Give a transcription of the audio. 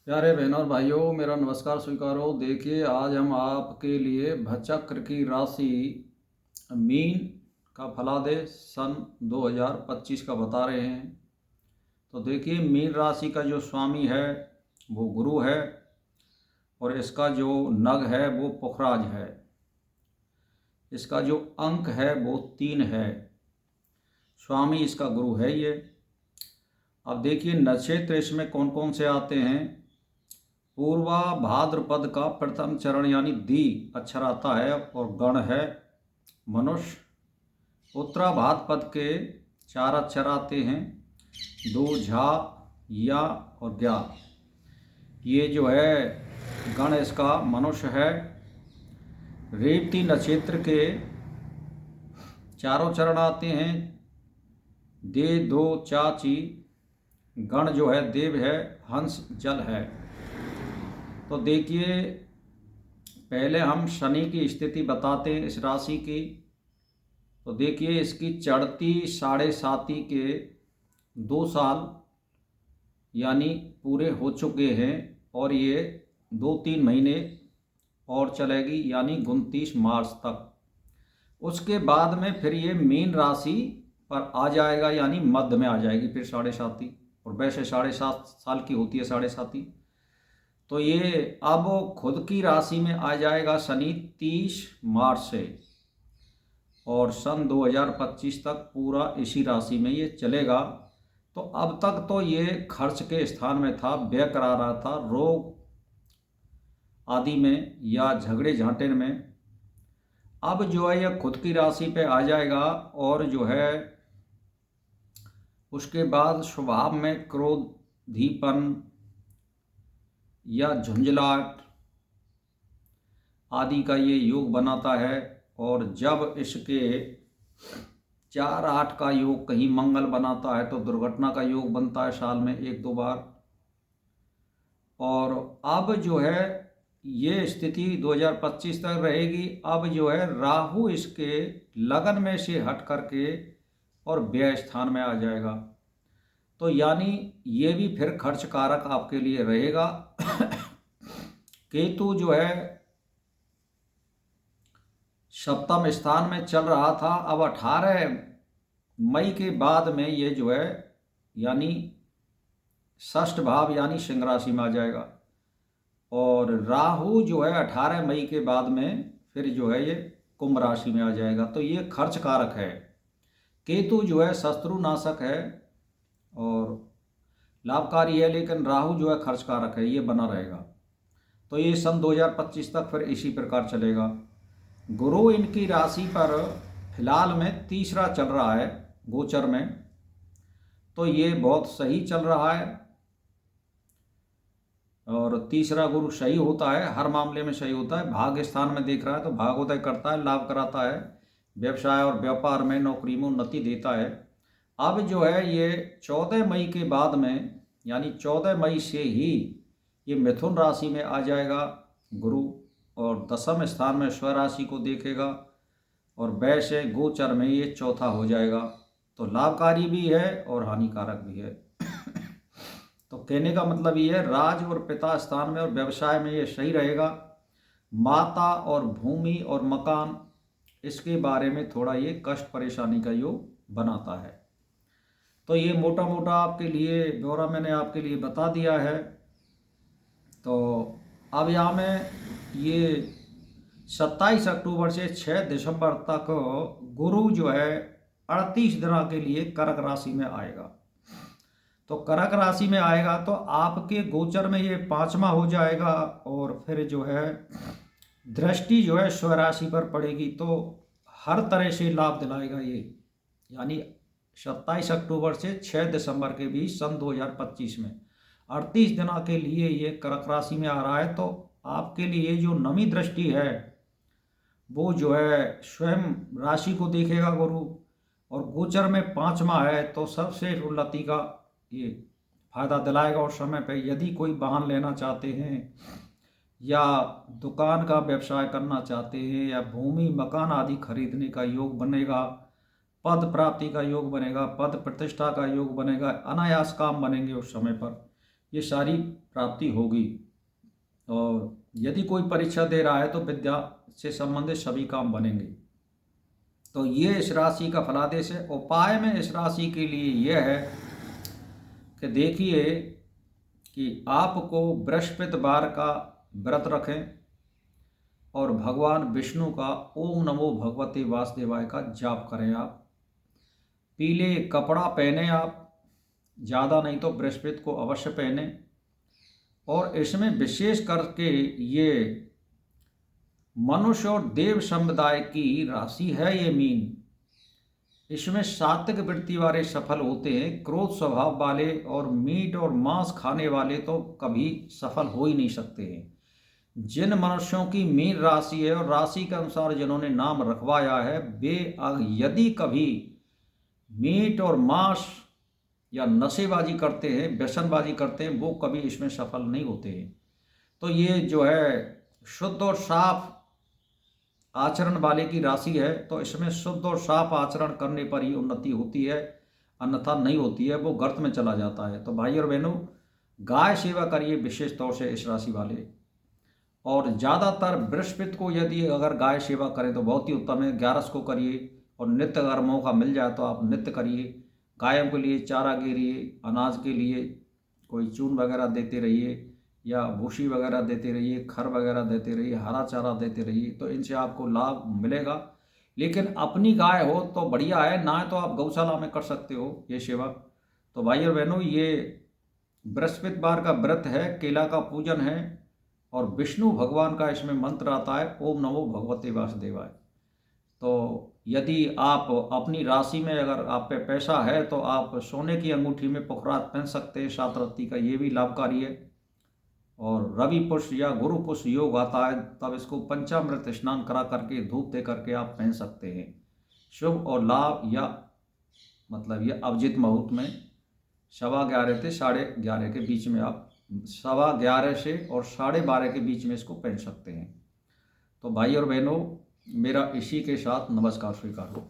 प्यारे बहनों और भाइयों, मेरा नमस्कार स्वीकारो। देखिए, आज हम आपके लिए भचक्र की राशि मीन का फलादेश सन 2025 का बता रहे हैं। तो देखिए, मीन राशि का जो स्वामी है वो गुरु है और इसका जो नग है वो पुखराज है। इसका जो अंक है वो 3 है। स्वामी इसका गुरु है ये। अब देखिए, नक्षत्र इसमें कौन कौन से आते हैं। पूर्वा भाद्रपद का प्रथम चरण यानी दी अक्षर आता है और गण है मनुष्य। उत्तरा भाद्रपद के 4 अक्षर आते हैं, दो झा या और ग्या। ये जो है गण इसका मनुष्य है। रेवती नक्षत्र के चारों चरण आते हैं, दे दो चाची। गण जो है देव है, हंस जल है। तो देखिए, पहले हम शनि की स्थिति बताते हैं इस राशि की। तो देखिए, इसकी चढ़ती 7.5 के 2 साल यानी पूरे हो चुके हैं और ये 2-3 महीने और चलेगी यानी 29 मार्च तक। उसके बाद में फिर ये मीन राशि पर आ जाएगा यानी मध्य में आ जाएगी फिर 7.5। और वैसे 7.5 साल की होती है 7.5। तो ये अब खुद की राशि में आ जाएगा शनि 30 मार्च से और सन 2025 तक पूरा इसी राशि में ये चलेगा। तो अब तक तो ये खर्च के स्थान में था, व्यय करा रहा था रोग आदि में या झगड़े झांटे में। अब जो है यह खुद की राशि पे आ जाएगा और जो है उसके बाद स्वभाव में क्रोधीपन या झुंझलाहट आदि का ये योग बनाता है। और जब इसके 4-8 का योग कहीं मंगल बनाता है तो दुर्घटना का योग बनता है साल में 1-2 बार। और अब जो है ये स्थिति 2025 तक रहेगी। अब जो है राहु इसके लगन में से हट करके और व्यय स्थान में आ जाएगा। तो यानी ये भी फिर खर्च कारक आपके लिए रहेगा। केतु जो है सप्तम स्थान में चल रहा था, अब 18 मई के बाद में ये जो है यानी षष्ठ भाव यानी सिंह राशि में आ जाएगा। और राहु जो है 18 मई के बाद में फिर जो है ये कुंभ राशि में आ जाएगा। तो ये खर्च कारक है। केतु जो है शत्रुनाशक है और लाभकारी है, लेकिन राहु जो है खर्च कारक है, ये बना रहेगा। तो ये सन 2025 तक फिर इसी प्रकार चलेगा। गुरु इनकी राशि पर फिलहाल में तीसरा चल रहा है गोचर में। तो ये बहुत सही चल रहा है और तीसरा गुरु सही होता है, हर मामले में सही होता है। भाग्य स्थान में देख रहा है तो भाग्योदय करता है, लाभ कराता है, व्यवसाय और व्यापार में नौकरी में उन्नति देता है। अब जो है ये 14 मई के बाद में यानी 14 मई से ही ये मिथुन राशि में आ जाएगा गुरु और दशम स्थान में स्वराशि को देखेगा और वैसे गोचर में ये चौथा हो जाएगा। तो लाभकारी भी है और हानिकारक भी है। तो कहने का मतलब ये है, राज और पिता स्थान में और व्यवसाय में ये सही रहेगा। माता और भूमि और मकान इसके बारे में थोड़ा ये कष्ट परेशानी का योग बनाता है। तो ये मोटा मोटा आपके लिए ब्यौरा मैंने आपके लिए बता दिया है। तो अब यहाँ में ये 27 अक्टूबर से 6 दिसंबर तक गुरु जो है 38 दिनों के लिए कर्क राशि में आएगा। तो कर्क राशि में आएगा तो आपके गोचर में ये 5वां हो जाएगा और फिर जो है दृष्टि जो है स्वराशि पर पड़ेगी तो हर तरह से लाभ दिलाएगा ये। यानी 27 अक्टूबर से 6 दिसंबर के बीच सन 2025 में 38 दिनों के लिए ये कर्क राशि में आ रहा है। तो आपके लिए जो नवी दृष्टि है वो जो है स्वयं राशि को देखेगा गुरु और गोचर में 5वां है तो सबसे उन्नति का ये फायदा दिलाएगा। और समय पे यदि कोई वाहन लेना चाहते हैं या दुकान का व्यवसाय करना चाहते हैं या भूमि मकान आदि खरीदने का योग बनेगा, पद प्राप्ति का योग बनेगा, पद प्रतिष्ठा का योग बनेगा, अनायास काम बनेंगे उस समय पर। ये सारी प्राप्ति होगी। और यदि कोई परीक्षा दे रहा है तो विद्या से संबंधित सभी काम बनेंगे। तो ये इस राशि का फलादेश है। उपाय में इस राशि के लिए यह है कि देखिए कि आपको बृहस्पतिवार का व्रत रखें और भगवान विष्णु का ओम नमो भगवते वासुदेवाय का जाप करें। आप पीले कपड़ा पहने, आप ज़्यादा नहीं तो बृहस्पति को अवश्य पहने। और इसमें विशेष करके ये मनुष्य और देव समुदाय की राशि है ये मीन। इसमें सात्विक वृत्ति वाले सफल होते हैं, क्रोध स्वभाव वाले और मीट और मांस खाने वाले तो कभी सफल हो ही नहीं सकते हैं। जिन मनुष्यों की मीन राशि है और राशि के अनुसार जिन्होंने नाम रखवाया है, वे यदि कभी मीट और मांस या नशेबाजी करते हैं, व्यसनबाजी करते हैं, वो कभी इसमें सफल नहीं होते हैं। तो ये जो है शुद्ध और साफ आचरण वाले की राशि है, तो इसमें शुद्ध और साफ आचरण करने पर ही उन्नति होती है, अन्यथा नहीं होती है, वो गर्त में चला जाता है। तो भाई और बहनों, गाय सेवा करिए विशेष तौर से इस राशि वाले। और ज़्यादातर बृहस्पति को यदि अगर गाय सेवा करें तो बहुत ही उत्तम है। 11 को करिए और नित्य अगर मौका मिल जाए तो आप नित्य करिए। गायों के लिए चारा गिरिए, अनाज के लिए कोई चून वगैरह देते रहिए या भूसी वगैरह देते रहिए, खर वगैरह देते रहिए, हरा चारा देते रहिए, तो इनसे आपको लाभ मिलेगा। लेकिन अपनी गाय हो तो बढ़िया है, ना है तो आप गौशाला में कर सकते हो ये सेवा। तो भाई और बहनों, ये बृहस्पतिवार का व्रत है, केला का पूजन है और विष्णु भगवान का इसमें मंत्र आता है, ओम नमो भगवते वासुदेवाय। तो यदि आप अपनी राशि में अगर आप पे पैसा है तो आप सोने की अंगूठी में पुखराज पहन सकते हैं, 7 रत्ती का, ये भी लाभकारी है। और रवि पुष्प या गुरु पुष्प योग आता है, तब इसको पंचामृत स्नान करा करके धूप दे करके आप पहन सकते हैं। शुभ और लाभ या मतलब ये अभिजित मुहूर्त में 11:15 से 11:30 के बीच में आप 11:15 से और 12:30 के बीच में इसको पहन सकते हैं। तो भाई और बहनों, मेरा इसी के साथ नमस्कार स्वीकार हो।